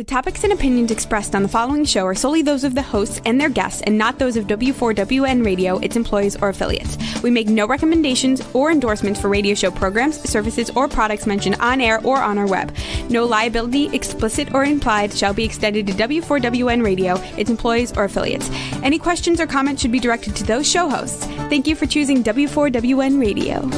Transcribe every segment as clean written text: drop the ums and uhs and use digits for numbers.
The topics and opinions expressed on the following show are solely those of the hosts and their guests and not those of W4WN Radio, its employees, or affiliates. We make no recommendations or endorsements for radio show programs, services, or products mentioned on air or on our web. No liability, explicit or implied, shall be extended to W4WN Radio, its employees, or affiliates. Any questions or comments should be directed to those show hosts. Thank you for choosing W4WN Radio.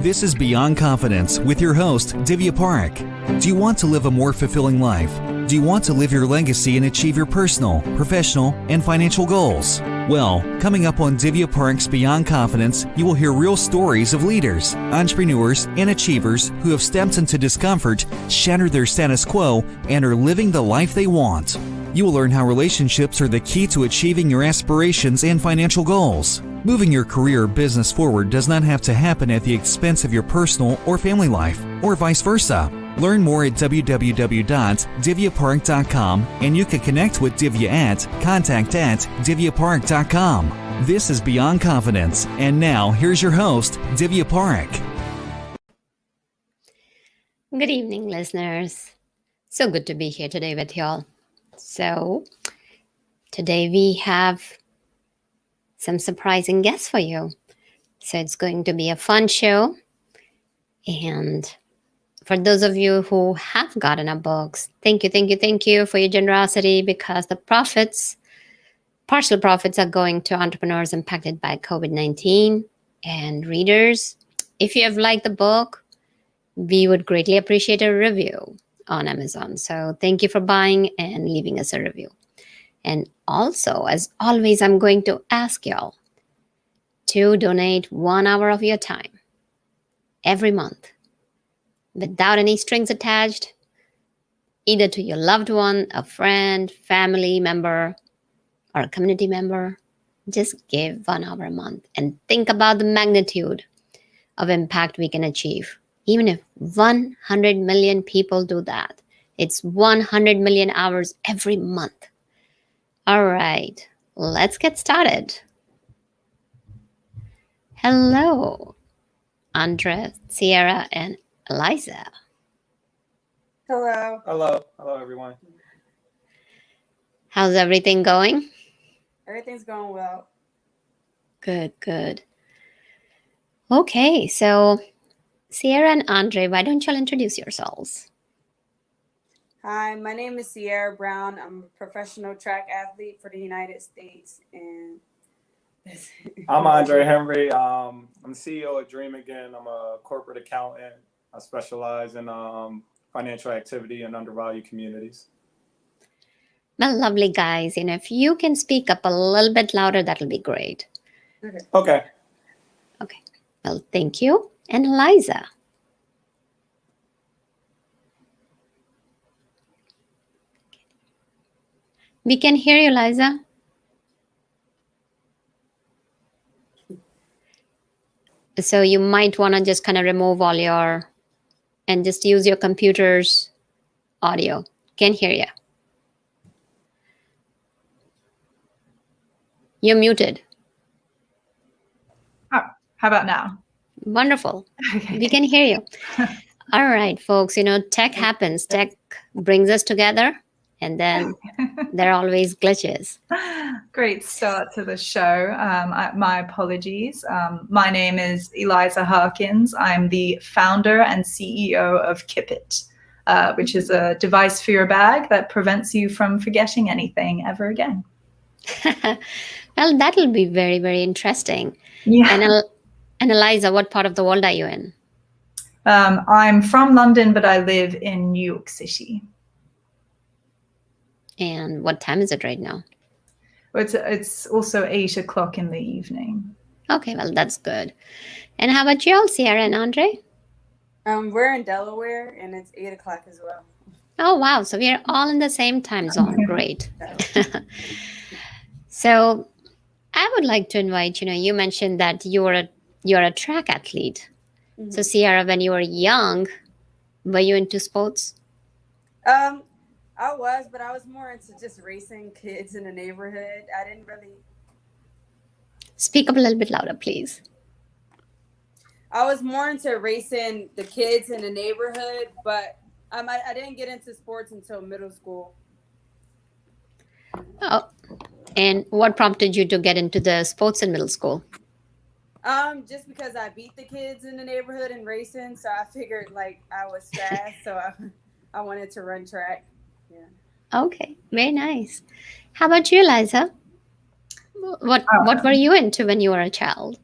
This is Beyond Confidence with your host, Divya Parekh. Do you want to live a more fulfilling life? Do you want to live your legacy and achieve your personal, professional, and financial goals? Well, coming up on Divya Parekh's Beyond Confidence, you will hear real stories of leaders, entrepreneurs, and achievers who have stepped into discomfort, shattered their status quo, and are living the life they want. You will learn how relationships are the key to achieving your aspirations and financial goals. Moving your career or business forward does not have to happen at the expense of your personal or family life, or vice versa. Learn more at www.divyaparekh.com, and you can connect with Divya at contact@divyaparekh.com. This is Beyond Confidence, and now here's your host, Divya Parekh. Good evening, listeners. So good to be here today with y'all. So today we have some surprising guests for you. So it's going to be a fun show. And for those of you who have gotten our books, thank you for your generosity, because the partial profits are going to entrepreneurs impacted by COVID-19 and readers. If you have liked the book, we would greatly appreciate a review on Amazon. So thank you for buying and leaving us a review. And also, as always, I'm going to ask y'all to donate 1 hour of your time every month without any strings attached, either to your loved one, a friend, family member, or a community member. Just give 1 hour a month and think about the magnitude of impact we can achieve. Even if 100 million people do that, it's 100 million hours every month. All right, let's get started. Hello, Andrea, Sierra, and Eliza. Hello. Hello, everyone. How's everything going? Everything's going well. Good. Okay, so Sierra and Andre, why don't y'all introduce yourselves? Hi, my name is Sierra Brown. I'm a professional track athlete for the United States. And I'm Andre Henry. I'm the CEO of Dream Again. I'm a corporate accountant. I specialize in financial activity in undervalued communities. Well, lovely guys. If you can speak up a little bit louder, that'll be great. Okay. Well, thank you. And Eliza. We can hear you, Eliza. So you might want to just kind of remove all and just use your computer's audio. Can hear you. You're muted. Oh, how about now? Wonderful. Okay. We can hear you. All right, folks. Tech happens. Tech brings us together, and then there are always glitches. Great start to the show. My apologies. My name is Eliza Harkins. I'm the founder and CEO of Kipit, which is a device for your bag that prevents you from forgetting anything ever again. Well, that'll be very, very interesting. Yeah. And Eliza, what part of the world are you in? I'm from London, but I live in New York City. And what time is it right now? It's also 8 o'clock in the evening. Okay, well, that's good. And how about you all, Sierra and Andre? We're in Delaware, and it's 8 o'clock as well. Oh, wow. So we are all in the same time zone. Great. So I would like to invite, you mentioned that you're a track athlete. Mm-hmm. So Sierra, when you were young, were you into sports? I was, but I was more into just racing kids in the neighborhood. I didn't really... Speak up a little bit louder, please. I was more into racing the kids in the neighborhood, but I didn't get into sports until middle school. Oh, and what prompted you to get into the sports in middle school? Just because I beat the kids in the neighborhood in racing, so I figured like I was fast, so I wanted to run track. Yeah. Okay, very nice. How about you, Eliza? What were you into when you were a child?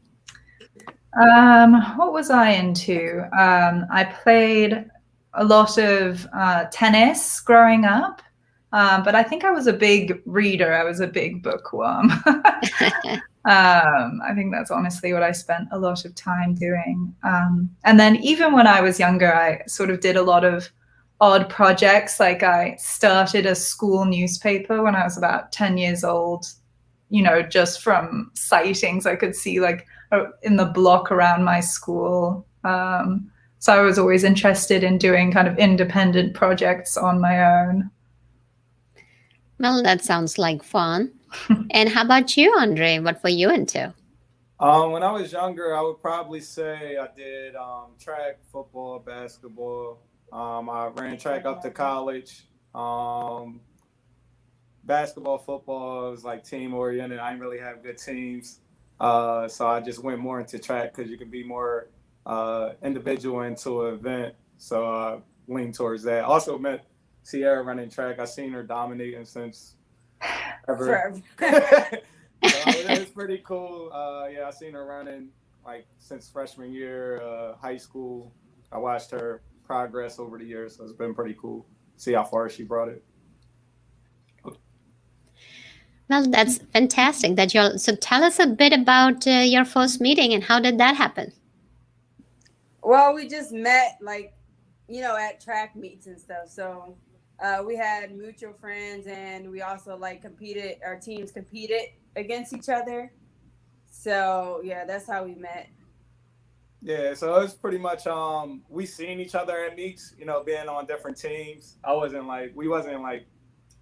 What was I into? I played a lot of tennis growing up, but I think I was a big reader. I was a big bookworm. I think that's honestly what I spent a lot of time doing. And then even when I was younger, I sort of did a lot of odd projects. Like I started a school newspaper when I was about 10 years old, just from sightings I could see like in the block around my school. So I was always interested in doing kind of independent projects on my own. Well, that sounds like fun. And how about you, Andre? What were you into? When I was younger, I would probably say I did track, football, basketball. I ran track up to college. Basketball, football was like team oriented. I didn't really have good teams. So I just went more into track because you can be more individual into an event. So I leaned towards that. Also met Sierra running track. I seen her dominating since ever. So it was pretty cool. Yeah, I seen her running like since freshman year, high school. I watched her progress over the years, so it's been pretty cool. See how far she brought it. Well, that's fantastic that you're. So tell us a bit about your first meeting and how did that happen? Well, we just met like, at track meets and stuff. So we had mutual friends, and we also like competed. Our teams competed against each other. So yeah, that's how we met. Yeah, so it was pretty much we seen each other at meets, being on different teams. We wasn't like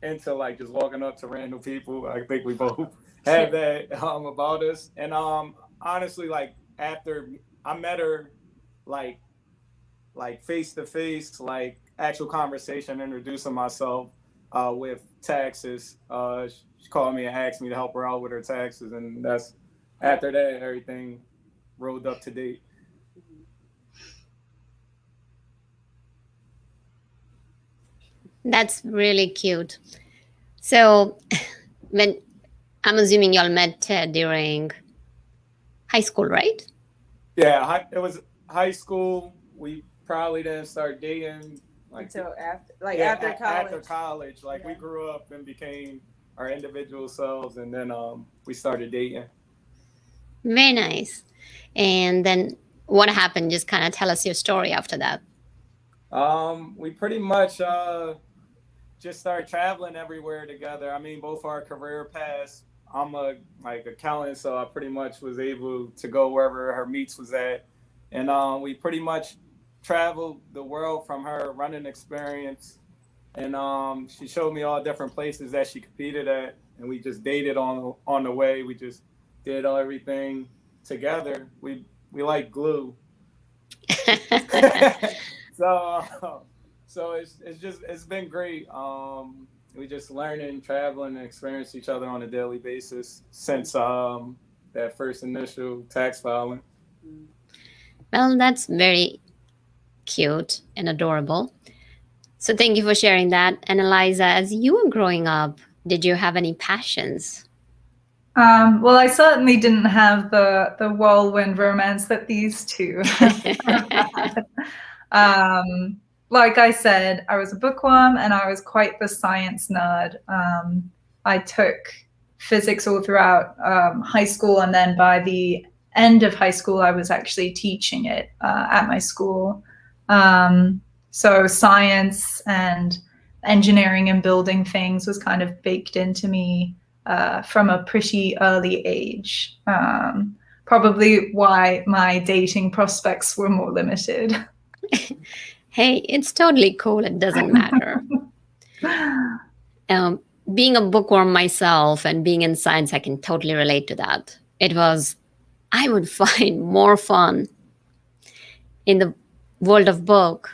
into like just walking up to random people. I think we both had that about us. And honestly, like after I met her like face to face, like actual conversation, introducing myself with taxes. She called me and asked me to help her out with her taxes, and that's after that everything rolled up to date. That's really cute. So, when I'm assuming y'all met during high school, right? Yeah, it was high school. We probably didn't start dating until after college. After college, we grew up and became our individual selves, and then we started dating. Very nice. And then what happened? Just kind of tell us your story after that. We pretty much just started traveling everywhere together. I mean, both our career paths. I'm a accountant, so I pretty much was able to go wherever her meets was at, and we pretty much traveled the world from her running experience, and she showed me all different places that she competed at, and we just dated on the way. We just did everything together. We like glue. So it's been great. We just learning, traveling, and experience each other on a daily basis since that first initial tax filing. Well, that's very cute and adorable. So thank you for sharing that. And Eliza, as you were growing up, did you have any passions? Well, I certainly didn't have the whirlwind romance that these two had. Like I said, I was a bookworm and I was quite the science nerd. I took physics all throughout high school, and then by the end of high school, I was actually teaching it at my school. So science and engineering and building things was kind of baked into me from a pretty early age. Probably why my dating prospects were more limited. Hey, it's totally cool. It doesn't matter. Being a bookworm myself and being in science, I can totally relate to that. I would find more fun in the world of book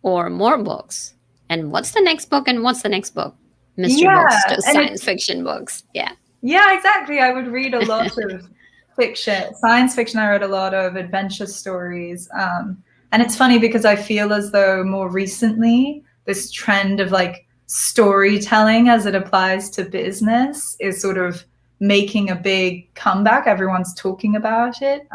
or more books? And what's the next book? And what's the next book? Mystery Yeah, books to and science fiction books. Yeah. Yeah, exactly. I would read a lot of fiction, science fiction. I read a lot of adventure stories. And it's funny because I feel as though more recently, this trend of like storytelling as it applies to business is sort of making a big comeback. Everyone's talking about it.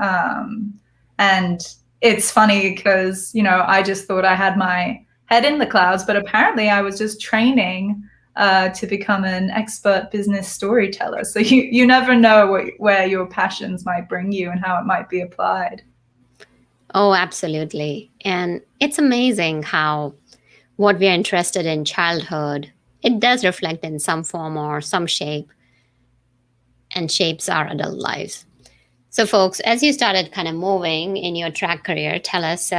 And it's funny because, I just thought I had my head in the clouds, but apparently I was just training to become an expert business storyteller. So you never know where your passions might bring you and how it might be applied. Oh, absolutely. And it's amazing how what we are interested in childhood, it does reflect in some form or some shape and shapes our adult lives. So folks, as you started kind of moving in your track career, tell us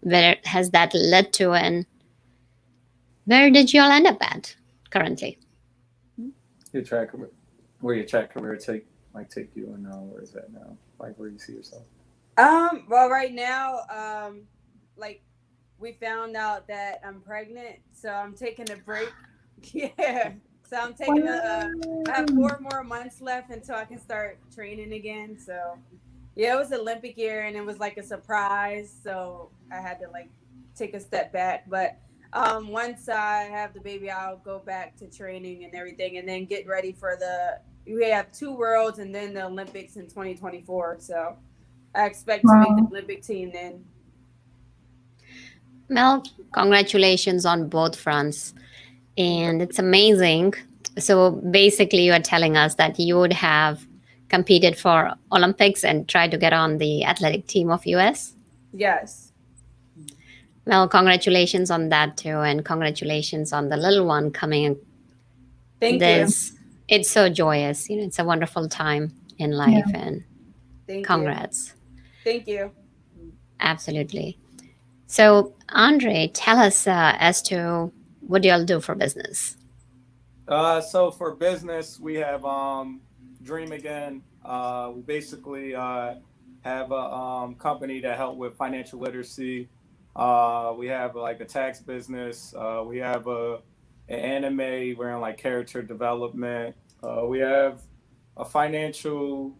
where has that led to and where did you all end up at currently? Your track career, where your track career take you, and where is that now? Like where you see yourself? Well, right now, like we found out that I'm pregnant, so I'm taking a break. Yeah, so I'm taking I have 4 more months left until I can start training again. So yeah, it was Olympic year, and it was like a surprise, so I had to like take a step back, but. Once I have the baby, I'll go back to training and everything, and then get ready for we have 2 worlds and then the Olympics in 2024. So I expect to make the Olympic team then. Well, congratulations on both fronts. And it's amazing. So basically you are telling us that you would have competed for Olympics and tried to get on the athletic team of US? Yes. Well, congratulations on that too, and congratulations on the little one coming. Thank you. It's so joyous. It's a wonderful time in life, and congrats. Thank you. Absolutely. So, Andre, tell us as to what do y'all do for business? So for business, we have Dream Again. We basically have a company that help with financial literacy. We have like a tax business. We have an anime. We're in like character development. We have a financial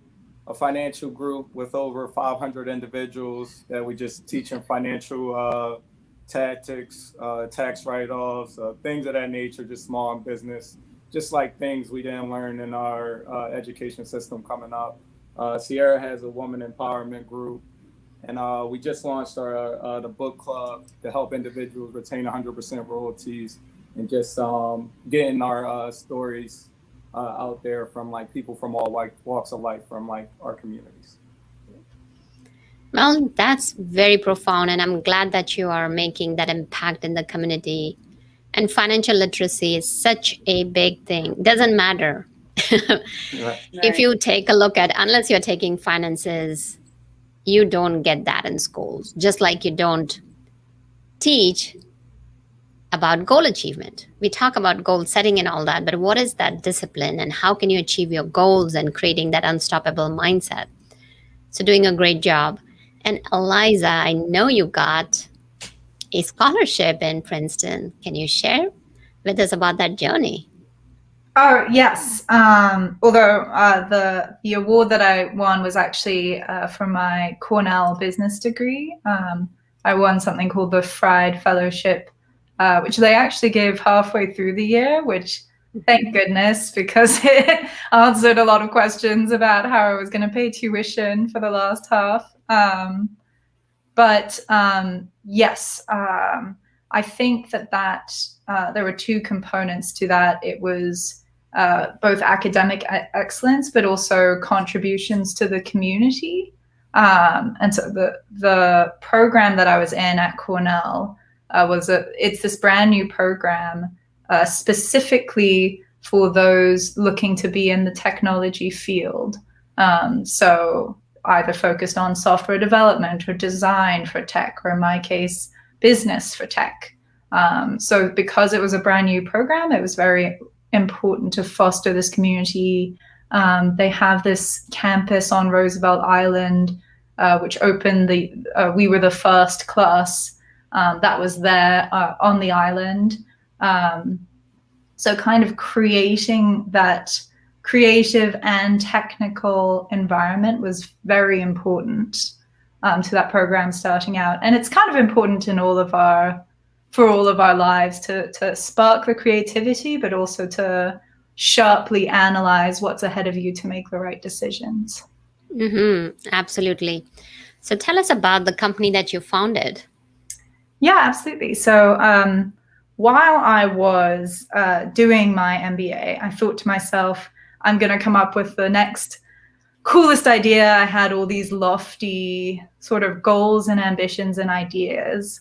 group with over 500 individuals that we just teach in financial tactics, tax write-offs, things of that nature, just small business, just like things we didn't learn in our education system coming up. Sierra has a woman empowerment group. And we just launched the book club to help individuals retain 100% royalties and just getting our stories out there from like people from all walks of life from like our communities. Well, that's very profound, and I'm glad that you are making that impact in the community. And financial literacy is such a big thing. Doesn't matter. Right. If you take a look at, unless you're taking finances, you don't get that in schools, just like you don't teach about goal achievement. We talk about goal setting and all that, but what is that discipline and how can you achieve your goals and creating that unstoppable mindset? So doing a great job. And Eliza, I know you got a scholarship in Princeton. Can you share with us about that journey? Oh, yes. Although the award that I won was actually from my Cornell business degree. I won something called the Fried Fellowship, which they actually gave halfway through the year, which thank goodness, because it answered a lot of questions about how I was going to pay tuition for the last half. But yes, I think that there were 2 components to that. It was both academic excellence, but also contributions to the community. And so the program that I was in at Cornell it's this brand new program specifically for those looking to be in the technology field. So either focused on software development or design for tech, or in my case, business for tech. So because it was a brand new program, it was very important to foster this community. They have this campus on Roosevelt Island, which opened we were the first class that was there on the island. So kind of creating that creative and technical environment was very important to that program starting out. And it's kind of important in for all of our lives to spark the creativity, but also to sharply analyze what's ahead of you to make the right decisions. Absolutely. So tell us about the company that you founded. Yeah, absolutely. So while I was doing my MBA, I thought to myself, I'm going to come up with the next coolest idea. I had all these lofty sort of goals and ambitions and ideas.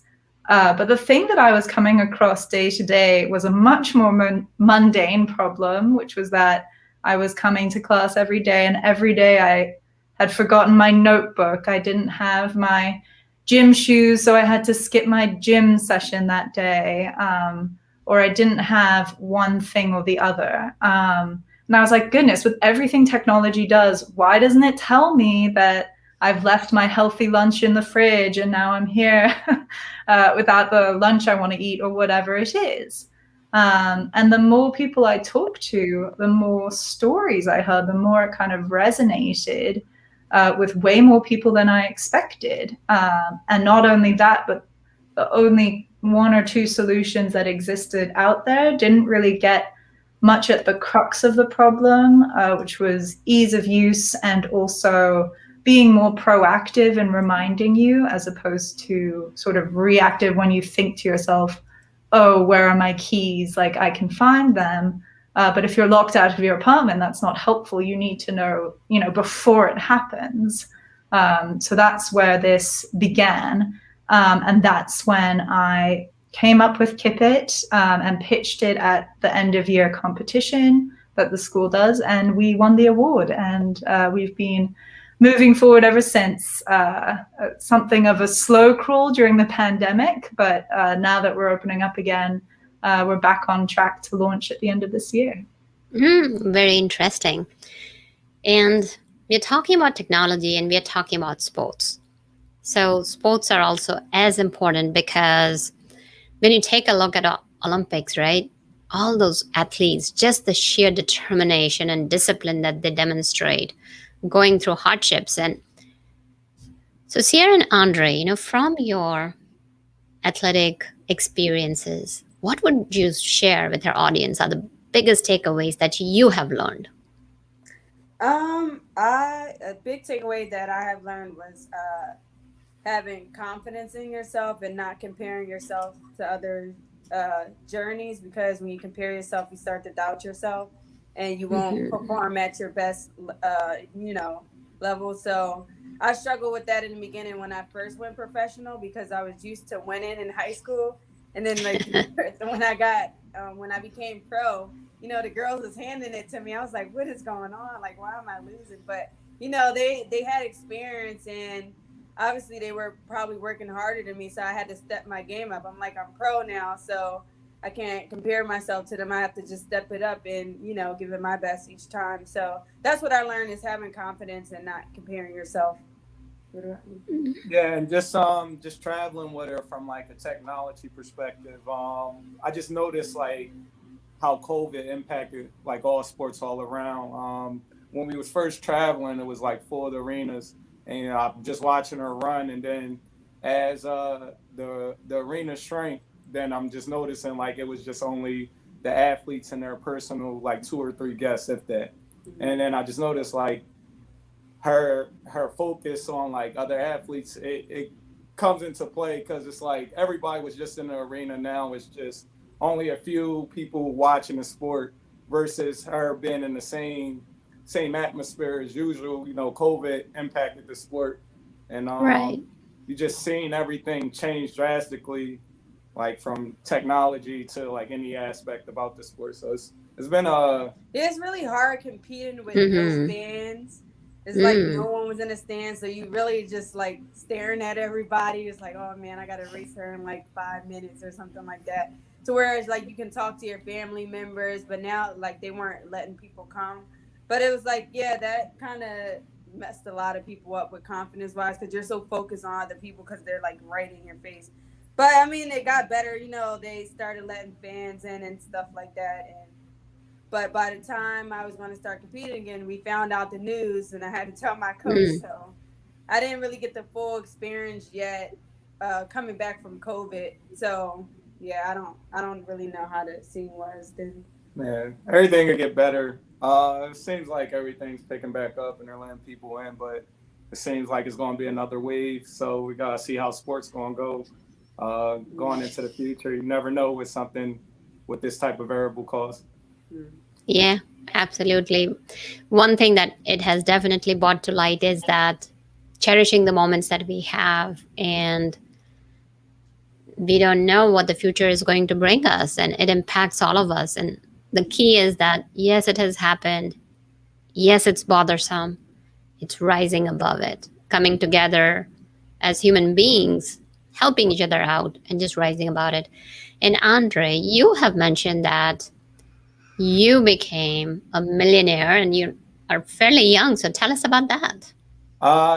But the thing that I was coming across day to day was a much more mundane problem, which was that I was coming to class every day, and every day I had forgotten my notebook. I didn't have my gym shoes, so I had to skip my gym session that day, or I didn't have one thing or the other. And I was like, goodness, with everything technology does, why doesn't it tell me that I've left my healthy lunch in the fridge and now I'm here without the lunch I want to eat or whatever it is? And the more people I talked to, the more stories I heard, the more it kind of resonated with way more people than I expected. And not only that, but the only one or two solutions that existed out there didn't really get much at the crux of the problem, which was ease of use and also being more proactive and reminding you, as opposed to sort of reactive when you think to yourself, oh, where are my keys? Like, I can find them. But if you're locked out of your apartment, that's not helpful. You need to know, before it happens. So that's where this began. And that's when I came up with Kipit and pitched it at the end of year competition that the school does. And we won the award. And we've been moving forward ever since. Something of a slow crawl during the pandemic. But now that we're opening up again, we're back on track to launch at the end of this year. Very interesting. And we're talking about technology and we're talking about sports. So sports are also as important, because when you take a look at Olympics, right, all those athletes, just the sheer determination and discipline that they demonstrate, going through hardships. And so Sierra and Andre, from your athletic experiences, what would you share with our audience are the biggest takeaways that you have learned? A big takeaway that I have learned was having confidence in yourself and not comparing yourself to other journeys, because when you compare yourself, you start to doubt yourself and you won't perform at your best, level. So I struggled with that in the beginning when I first went professional, because I was used to winning in high school. And then when I became pro, the girls was handing it to me. I was like, what is going on? Like, why am I losing? But, they had experience, and obviously they were probably working harder than me. So I had to step my game up. I'm like, I'm pro now, so I can't compare myself to them. I have to just step it up and, give it my best each time. So that's what I learned, is having confidence and not comparing yourself. Yeah, and just traveling with her from like a technology perspective, I just noticed like how COVID impacted like all sports all around. When we was first traveling, it was like full of the arenas, and I'm just watching her run, and then as the arena shrank, then I'm just noticing like it was just only the athletes and their personal like 2 or 3 guests, if that. And then I just noticed like her focus on like other athletes, it comes into play, because it's like everybody was just in the arena. Now it's just only a few people watching the sport, versus her being in the same atmosphere as usual. COVID impacted the sport, and Right. you just seen everything change drastically, like from technology to like any aspect about the sport. So it's been it's really hard competing with no fans. It's like no one was in the stands, so you really just like staring at everybody. It's like, oh man, I gotta race her in like 5 minutes or something like that. To whereas like you can talk to your family members, but now like they weren't letting people come. But it was like, yeah, that kind of messed a lot of people up with confidence wise, because you're so focused on other people because they're like right in your face. But I mean, it got better. They started letting fans in and stuff like that. But by the time I was going to start competing again, we found out the news, and I had to tell my coach. So I didn't really get the full experience yet, coming back from COVID. So yeah, I don't really know how the scene was then. Man, everything will get better. It seems like everything's picking back up and they're letting people in, but it seems like it's going to be another wave. So we got to see how sports going to go going into the future. You never know with something with this type of variable cost. Yeah, absolutely. One thing that it has definitely brought to light is that cherishing the moments that we have, and we don't know what the future is going to bring us, and it impacts all of us. And the key is that, yes, it has happened. Yes, it's bothersome. It's rising above it, coming together as human beings, helping each other out, and just rising about it. And Andre, you have mentioned that you became a millionaire and you are fairly young. So tell us about that.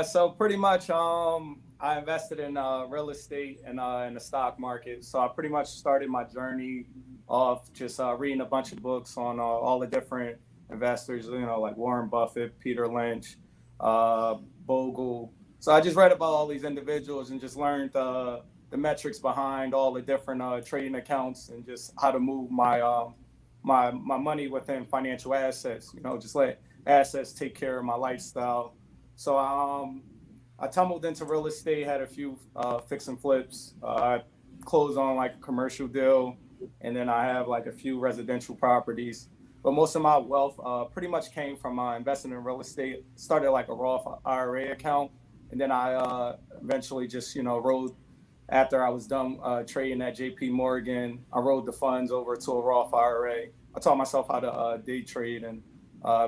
So pretty much, I invested in real estate and in the stock market. So I pretty much started my journey off just reading a bunch of books on all the different investors, like Warren Buffett, Peter Lynch, Bogle. So I just read about all these individuals and just learned the metrics behind all the different trading accounts and just how to move my money within financial assets. Just let assets take care of my lifestyle. So I tumbled into real estate, had a few fix and flips. I closed on like a commercial deal, and then I have like a few residential properties. But most of my wealth pretty much came from investing in real estate. Started like a Roth IRA account, and then I eventually just rode. After I was done trading at JP Morgan, I rode the funds over to a Roth IRA. I taught myself how to day trade and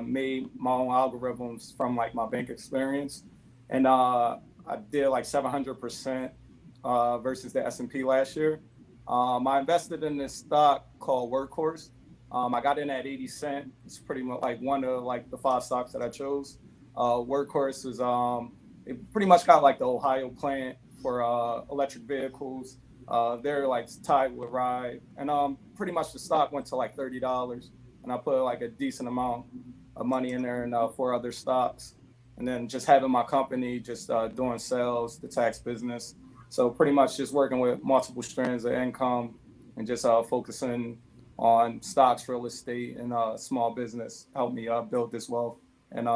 made my own algorithms from like my bank experience. And I did like 700% versus the S&P last year. I invested in this stock called Workhorse. I got in at 80 cents. It's pretty much like one of like the 5 stocks that I chose. Workhorse is it pretty much got like the Ohio plant for electric vehicles. They're like tied with Ride, and pretty much the stock went to like $30, and I put like a decent amount of money in there and 4 other stocks, and then just having my company, just doing sales, the tax business. So pretty much just working with multiple streams of income and just focusing on stocks, real estate, and small business helped me build this wealth. And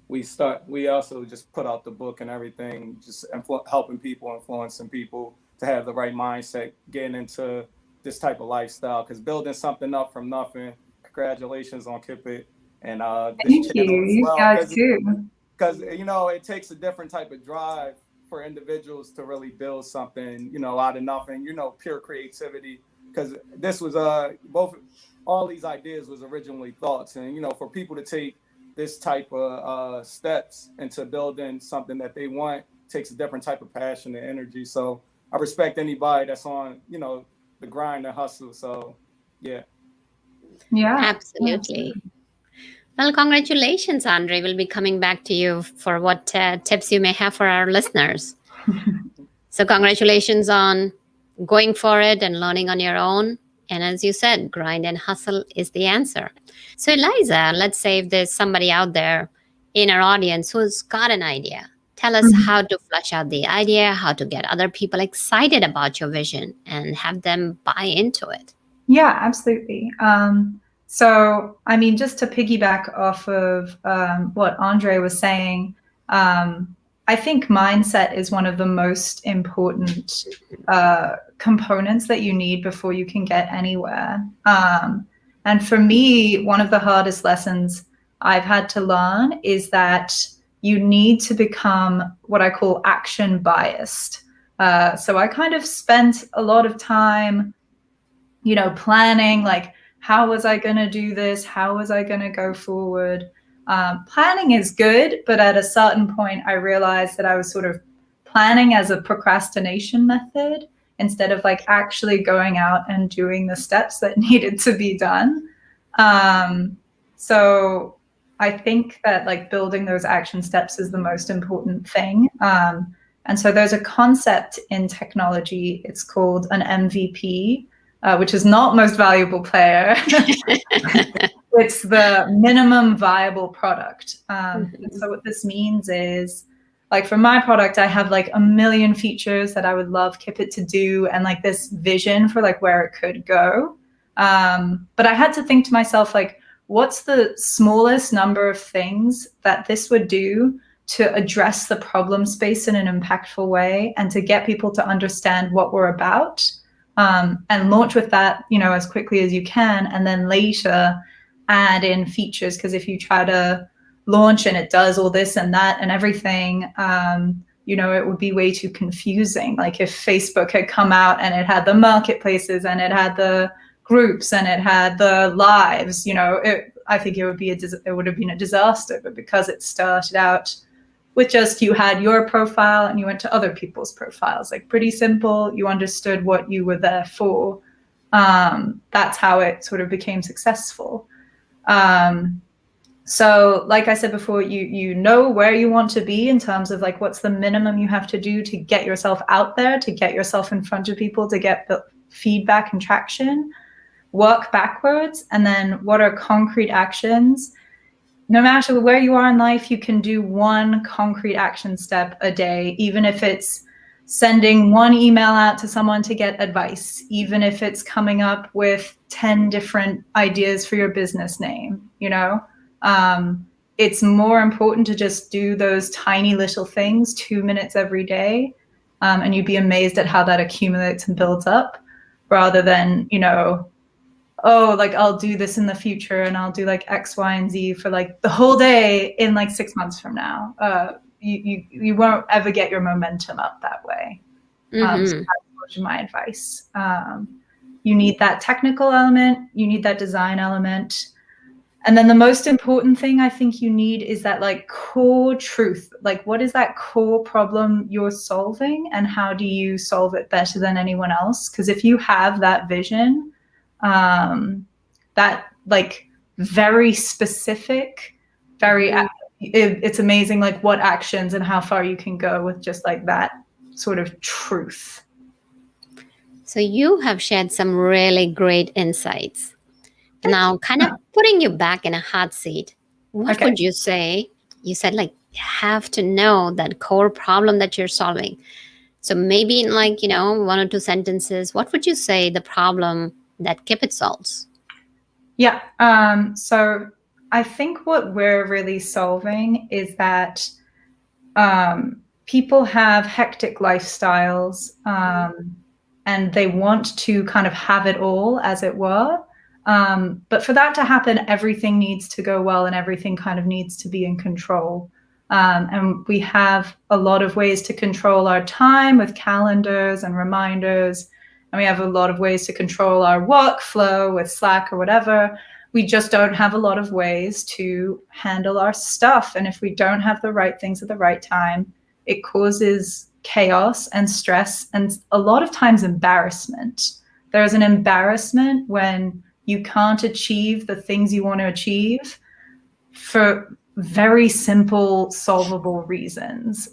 we also just put out the book and everything, just helping people, influencing people to have the right mindset, getting into this type of lifestyle, because building something up from nothing. Congratulations on Kip It and this channel as well. Guys too. Because it takes a different type of drive for individuals to really build something, out of nothing, pure creativity. Because this was all these ideas was originally thoughts, and for people to take this type of steps into building something that they want takes a different type of passion and energy. So I respect anybody that's on, the grind and hustle. So yeah. Yeah. Absolutely. Well, congratulations, Andre. We'll be coming back to you for what tips you may have for our listeners. So congratulations on going for it and learning on your own. And as you said, grind and hustle is the answer. So Eliza, let's say if there's somebody out there in our audience who's got an idea, tell us how to flesh out the idea, how to get other people excited about your vision and have them buy into it. Yeah, absolutely. So, I mean, just to piggyback off of what Andre was saying, I think mindset is one of the most important components that you need before you can get anywhere. And for me, one of the hardest lessons I've had to learn is that you need to become what I call action biased. So I kind of spent a lot of time, planning, like, how was I going to do this? How was I going to go forward? Planning is good, but at a certain point, I realized that I was sort of planning as a procrastination method instead of like actually going out and doing the steps that needed to be done. So I think that like building those action steps is the most important thing. And so there's a concept in technology. It's called an MVP, which is not most valuable player. It's the minimum viable product. So what this means is, like for my product, I have like a million features that I would love Kipit to do, and like this vision for like where it could go. But I had to think to myself, like, what's the smallest number of things that this would do to address the problem space in an impactful way and to get people to understand what we're about, and launch with that, you know, as quickly as you can, and then later add in features. Because if you try to launch and it does all this and that and everything, you know, it would be way too confusing. Like if Facebook had come out and it had the marketplaces and it had the groups and it had the lives, you know, I think it would have been a disaster. But because it started out with just, you had your profile and you went to other people's profiles, like pretty simple, you understood what you were there for. That's how it sort of became successful. So like I said before, you know where you want to be in terms of like what's the minimum you have to do to get yourself out there, to get yourself in front of people, to get the feedback and traction. Work backwards, and then what are concrete actions? No matter where you are in life, you can do one concrete action step a day, even if it's sending one email out to someone to get advice, even if it's coming up with 10 different ideas for your business name, you know? It's more important to just do those tiny little things, 2 minutes every day, and you'd be amazed at how that accumulates and builds up, rather than, you know, oh, like I'll do this in the future and I'll do like X, Y, and Z for like the whole day in like 6 months from now. You won't ever get your momentum up that way. So that's my advice. You need that technical element, you need that design element. And then the most important thing I think you need is that like core truth. Like, what is that core problem you're solving, and how do you solve it better than anyone else? Because if you have that vision, that like very specific, it's amazing like what actions and how far you can go with just like that sort of truth. So you have shared some really great insights. Now, kind of putting you back in a hot seat, what would you say? You said like you have to know that core problem that you're solving. So maybe in like, you know, 1 or 2 sentences, what would you say the problem that Kipit solves? Yeah. So I think what we're really solving is that people have hectic lifestyles, and they want to kind of have it all, as it were. But for that to happen, everything needs to go well and everything kind of needs to be in control. And we have a lot of ways to control our time with calendars and reminders. And we have a lot of ways to control our workflow with Slack or whatever. We just don't have a lot of ways to handle our stuff. And if we don't have the right things at the right time, it causes chaos and stress and a lot of times embarrassment. There's an embarrassment when you can't achieve the things you want to achieve for very simple, solvable reasons.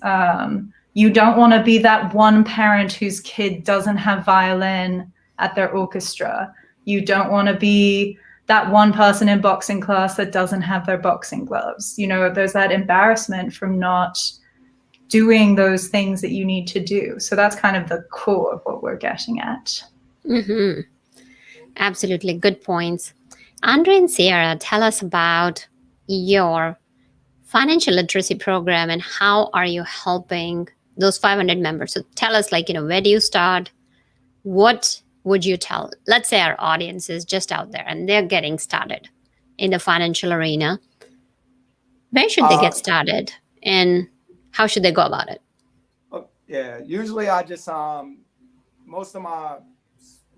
You don't want to be that one parent whose kid doesn't have violin at their orchestra. You don't want to be that one person in boxing class that doesn't have their boxing gloves. You know, there's that embarrassment from not doing those things that you need to do. So that's kind of the core of what we're getting at. Mm-hmm. Absolutely. Good points. Andre and Sierra, tell us about your financial literacy program and how are you helping those 500 members? So tell us, like, you know, where do you start? What would you tell? Let's say our audience is just out there and they're getting started in the financial arena. Where should they get started and how should they go about it? Yeah, usually I just, most of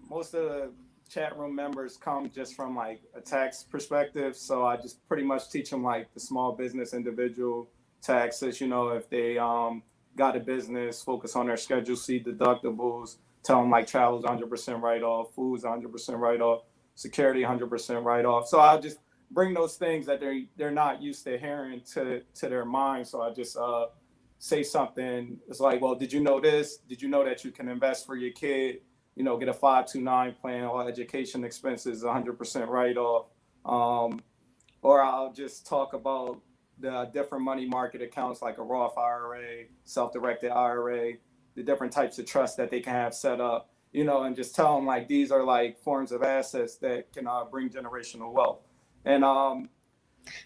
the chat room members come just from like a tax perspective. So I just pretty much teach them like the small business individual taxes, you know, if they got a business, focus on their Schedule C deductibles, tell them like travel's 100% write-off, food's 100% write-off, security 100% write-off. So I'll just bring those things that they're not used to hearing to their mind. So I just say something. It's like, well, did you know this? Did you know that you can invest for your kid? You know, get a 529 plan, all education expenses 100% write off. Or I'll just talk about the different money market accounts like a Roth IRA, self-directed IRA, the different types of trusts that they can have set up, you know, and just tell them like these are like forms of assets that can bring generational wealth. And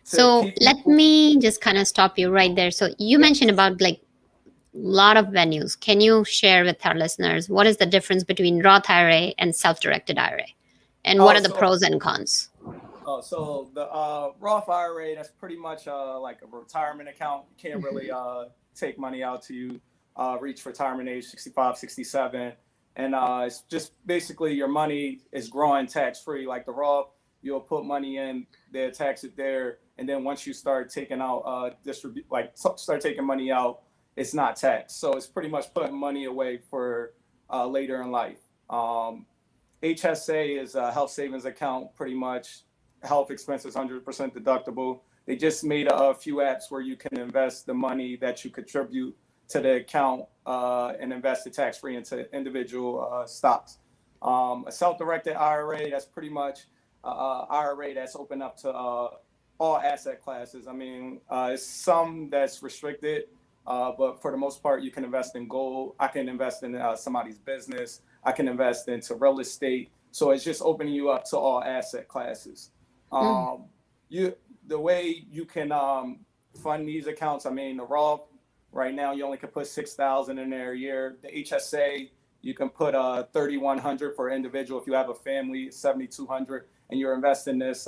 so let me just kind of stop you right there. So you mentioned about like a lot of venues. Can you share with our listeners what is the difference between Roth IRA and self-directed IRA, and what are the pros and cons? So the Roth IRA, that's pretty much like a retirement account. You can't really take money out till you reach retirement age 65, 67. And it's just basically your money is growing tax-free. Like the Roth, you'll put money in, they'll tax it there. And then once you start taking out, start taking money out, it's not taxed. So it's pretty much putting money away for later in life. HSA is a health savings account, pretty much. Health expenses 100% deductible. They just made a few apps where you can invest the money that you contribute to the account and invest it tax-free into individual stocks. A self-directed IRA, that's pretty much IRA that's open up to all asset classes. I mean, it's some that's restricted, but for the most part, you can invest in gold. I can invest in somebody's business. I can invest into real estate. So it's just opening you up to all asset classes. The way you can fund these accounts, I mean, the Roth, right now you only can put $6,000 in there a year. The HSA, you can put $3,100 for individual. If you have a family, $7,200, and you're investing this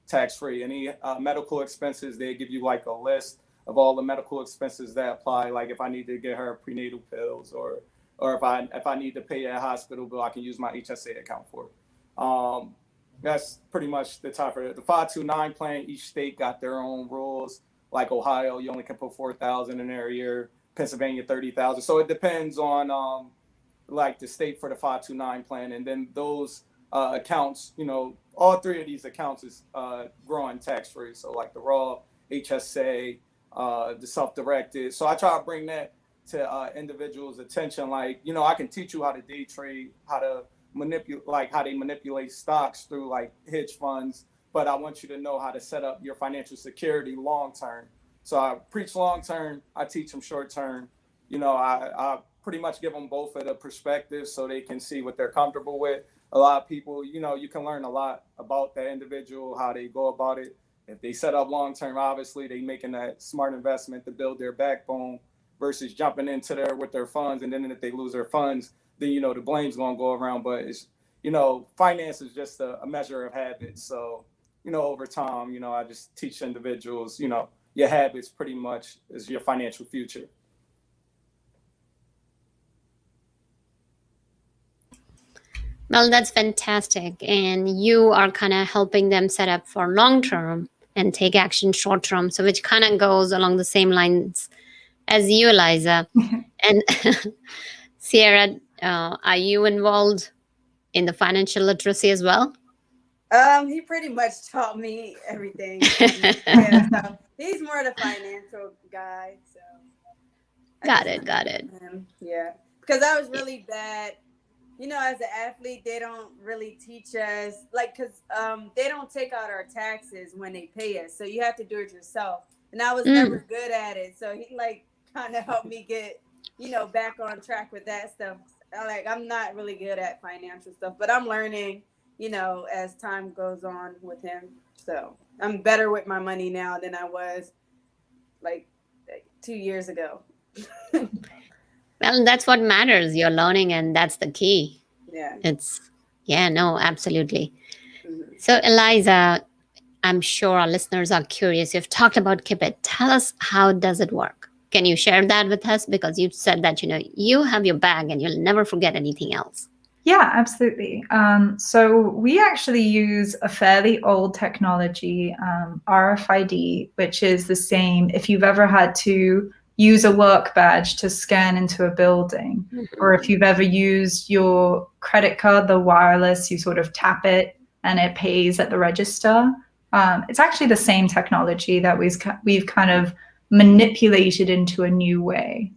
tax-free. Any medical expenses, they give you like a list of all the medical expenses that apply. Like if I need to get her prenatal pills, or if I need to pay a hospital bill, I can use my HSA account for it. That's pretty much the top of it. The 529 plan, each state got their own rules. Like Ohio, you only can put $4,000 in there a year. Pennsylvania, $30,000. So it depends on like the state for the 529 plan. And then those accounts, you know, all three of these accounts is growing tax-free. So like the Roth, HSA, the self-directed. So I try to bring that to individuals' attention. Like, you know, I can teach you how to day trade, how to manipulate, like how they manipulate stocks through like hedge funds, but I want you to know how to set up your financial security long term. So I preach long term, I teach them short term. You know, I pretty much give them both of the perspectives so they can see what they're comfortable with. A lot of people, you know, you can learn a lot about that individual, how they go about it. If they set up long term, obviously they making that smart investment to build their backbone versus jumping into there with their funds, and then if they lose their funds, then, you know, the blame's going to go around. But it's, you know, finance is just a measure of habits. So, you know, over time, you know, I just teach individuals, you know, your habits pretty much is your financial future. Well, that's fantastic. And you are kind of helping them set up for long term and take action short term. So which kind of goes along the same lines as you, Eliza. And Sierra, are you involved in the financial literacy as well? He pretty much taught me everything. Yeah, so he's more the financial guy. So got it. Yeah, because I was really bad. You know, as an athlete, they don't really teach us, like, because they don't take out our taxes when they pay us. So you have to do it yourself. And I was never good at it. So he, like, kind of helped me get, you know, back on track with that stuff. Like, I'm not really good at financial stuff, but I'm learning, you know, as time goes on with him. So I'm better with my money now than I was like 2 years ago. Well, that's what matters. You're learning, and that's the key. Yeah. No, absolutely. Mm-hmm. So Eliza, I'm sure our listeners are curious. You've talked about Kipit. Tell us, how does it work? Can you share that with us? Because you said that, you know, you have your bag and you'll never forget anything else. Yeah, absolutely. So we actually use a fairly old technology, RFID, which is the same if you've ever had to use a work badge to scan into a building, or if you've ever used your credit card, the wireless, you sort of tap it and it pays at the register. It's actually the same technology that we've kind of manipulated into a new way.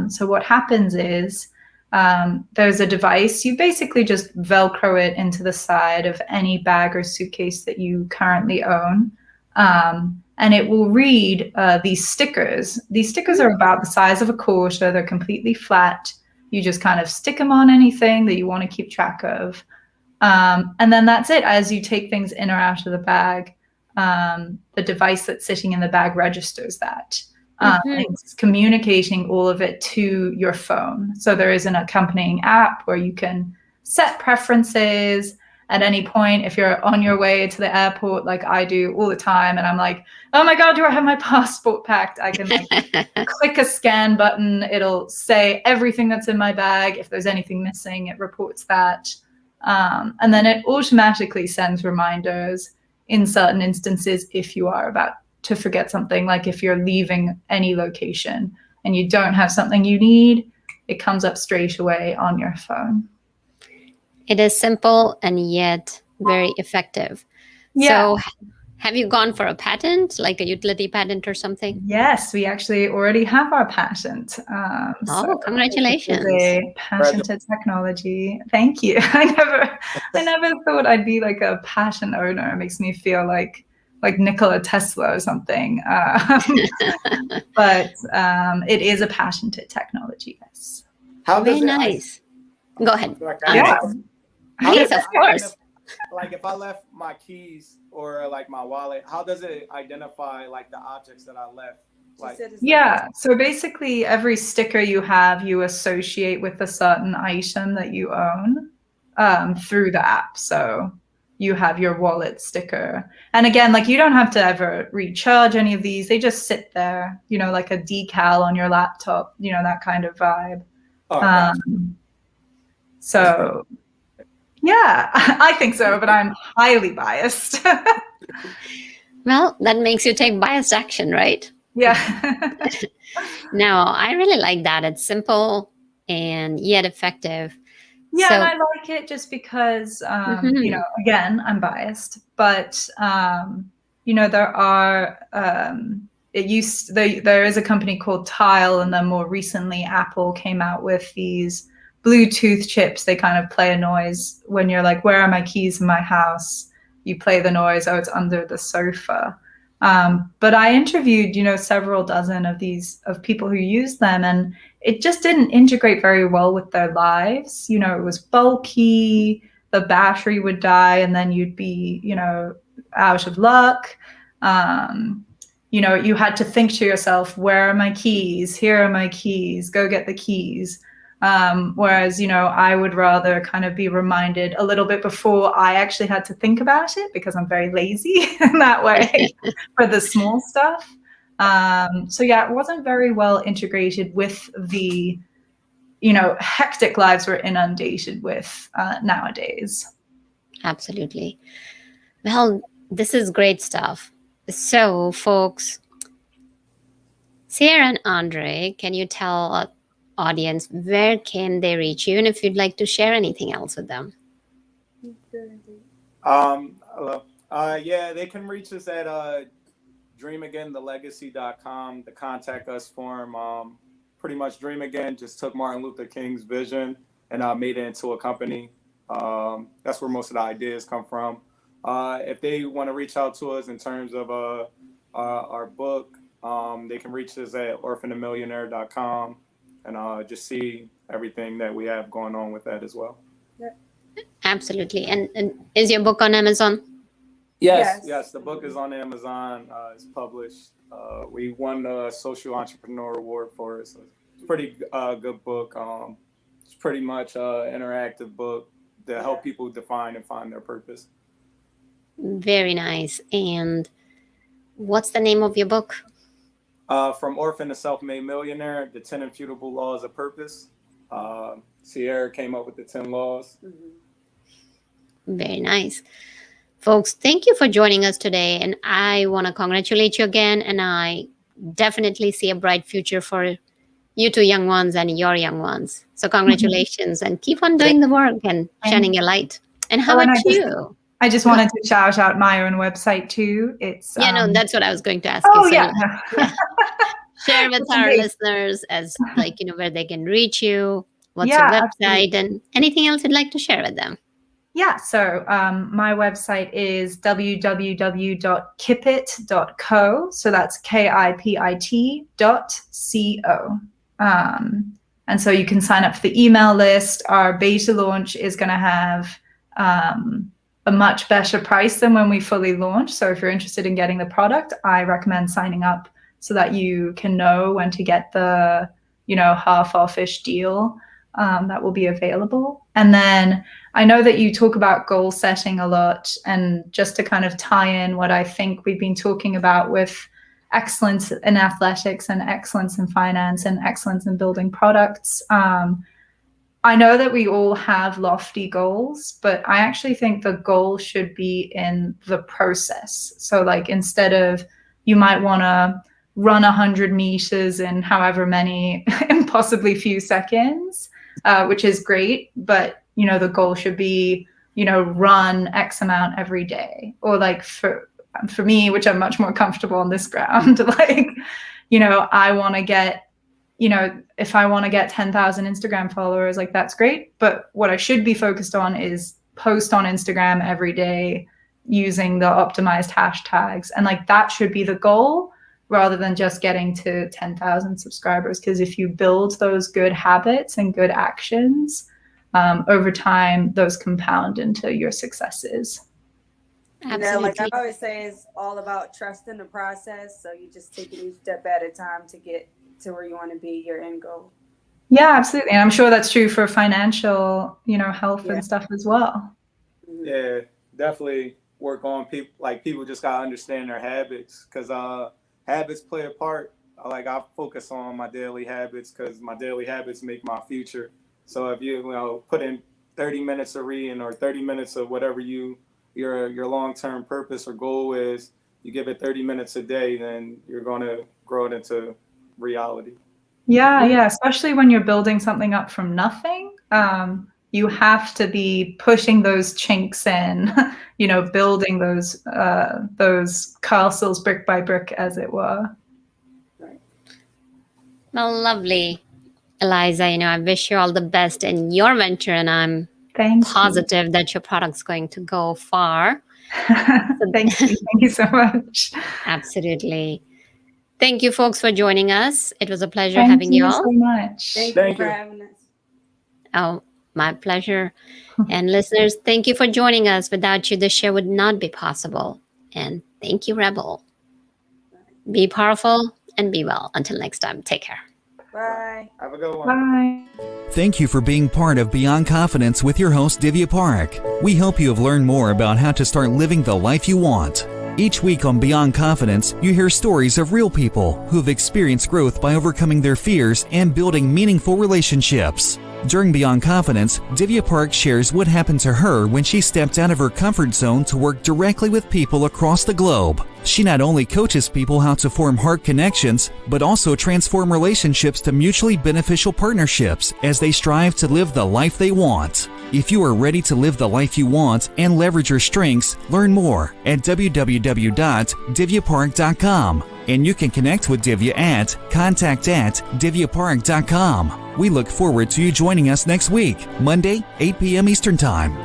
So what happens is there's a device. You basically just Velcro it into the side of any bag or suitcase that you currently own. And it will read these stickers. These stickers are about the size of a quarter. They're completely flat. You just kind of stick them on anything that you want to keep track of. And then that's it. As you take things in or out of the bag, the device that's sitting in the bag registers that. It's communicating all of it to your phone. So there is an accompanying app where you can set preferences at any point. If you're on your way to the airport, like I do all the time, and I'm like, oh my God, do I have my passport packed? I can click a scan button. It'll say everything that's in my bag. If there's anything missing, it reports that. And then it automatically sends reminders in certain instances if you are about to forget something, like if you're leaving any location and you don't have something you need, it comes up straight away on your phone. It is simple and yet very effective. Yeah. So have you gone for a patent, like a utility patent or something? Yes, we actually already have our patent. So congratulations. It's a patented technology. Thank you. I never thought I'd be like a patent owner. It makes me feel like Nikola Tesla or something. But it is a patented technology, yes. Very nice. Go ahead. Yeah. Yes, of course. Like if I left my keys or like my wallet, how does it identify like the objects that I left? Like, yeah, so basically every sticker you have, you associate with a certain item that you own through the app. So you have your wallet sticker. And again, like you don't have to ever recharge any of these. They just sit there, like a decal on your laptop, that kind of vibe. Oh, gotcha. So yeah, I think so, but I'm highly biased. Well, that makes you take biased action, right? Yeah. No, I really like that. It's simple and yet effective. Yeah, and I like it just because, again, I'm biased, but, there are, there is a company called Tile, and then more recently Apple came out with these Bluetooth chips. They kind of play a noise when you're like, where are my keys in my house? You play the noise, oh, it's under the sofa. But I interviewed, several dozen of people who use them, and it just didn't integrate very well with their lives. It was bulky, the battery would die, and then you'd be, out of luck. You had to think to yourself, where are my keys? Here are my keys, go get the keys. Whereas, I would rather kind of be reminded a little bit before I actually had to think about it, because I'm very lazy in that way for the small stuff. So yeah, it wasn't very well integrated with the, hectic lives we're inundated with nowadays. Absolutely. Well, this is great stuff. So folks, Sierra and Andre, can you tell audience where can they reach you, and if you'd like to share anything else with them? Yeah, they can reach us at dreamagainthelegacy.com, the contact us form. Pretty much Dream Again just took Martin Luther King's vision and made it into a company. That's where most of the ideas come from. If they want to reach out to us in terms of our book, they can reach us at orphanandmillionaire.com and just see everything that we have going on with that as well. Absolutely. And is your book on Amazon? Yes, the book is on Amazon. It's published. We won the Social Entrepreneur Award for it. So it's a pretty good book. It's pretty much an interactive book to help people define and find their purpose. Very nice. And what's the name of your book? From Orphan to Self-Made Millionaire, the 10 Irrefutable Laws of Purpose. Sierra came up with the 10 laws. Very nice. Folks, thank you for joining us today. And I want to congratulate you again. And I definitely see a bright future for you two young ones and your young ones. So congratulations and keep on doing the work and shining your light. And how about you? I just wanted to shout out my own website too. It's no, that's what I was going to ask you. So, Yeah. Share with our listeners as where they can reach you, what's your website, absolutely. And anything else you'd like to share with them. Yeah, so my website is www.kipit.co. So that's KIPIT.co. And so you can sign up for the email list. Our beta launch is going to have a much better price than when we fully launch. So if you're interested in getting the product, I recommend signing up so that you can know when to get the, half off-ish deal that will be available. And then I know that you talk about goal setting a lot, and just to kind of tie in what I think we've been talking about with excellence in athletics and excellence in finance and excellence in building products. I know that we all have lofty goals, but I actually think the goal should be in the process. So instead of, you might want to run 100 meters in however many impossibly few seconds, which is great, but the goal should be, run X amount every day. Or for me, which I'm much more comfortable on this ground, I want to get, if I want to get 10,000 Instagram followers, that's great. But what I should be focused on is post on Instagram every day using the optimized hashtags. And that should be the goal rather than just getting to 10,000 subscribers. Because if you build those good habits and good actions, over time, those compound into your successes. Absolutely. Like I always say, it's all about trusting the process. So you just take it each step at a time to get to where you want to be, your end goal. Yeah, absolutely. And I'm sure that's true for financial, health and stuff as well. Yeah, definitely work on people. People just got to understand their habits, because habits play a part. I focus on my daily habits because my daily habits make my future. So if you put in 30 minutes of reading or 30 minutes of whatever your long-term purpose or goal is, you give it 30 minutes a day, then you're going to grow it into reality. Yeah. Especially when you're building something up from nothing, you have to be pushing those chinks in, building those castles brick by brick, as it were. Right. Well, lovely. Eliza, I wish you all the best in your venture, and I'm positive that your product's going to go far. Thank you so much. Absolutely. Thank you, folks, for joining us. It was a pleasure having you all. Thank you so much. Thank you for having us. Oh, my pleasure. And listeners, thank you for joining us. Without you, the show would not be possible. And thank you, Rebel. Be powerful and be well. Until next time, take care. Bye. Have a good one. Bye. Thank you for being part of Beyond Confidence with your host, Divya Parekh. We hope you have learned more about how to start living the life you want. Each week on Beyond Confidence, you hear stories of real people who have experienced growth by overcoming their fears and building meaningful relationships. During Beyond Confidence, Divya Parekh shares what happened to her when she stepped out of her comfort zone to work directly with people across the globe. She not only coaches people how to form heart connections, but also transform relationships to mutually beneficial partnerships as they strive to live the life they want. If you are ready to live the life you want and leverage your strengths, learn more at www.divyaparekh.com. And you can connect with Divya at contact@divyaparekh.com. We look forward to you joining us next week, Monday, 8 p.m. Eastern Time.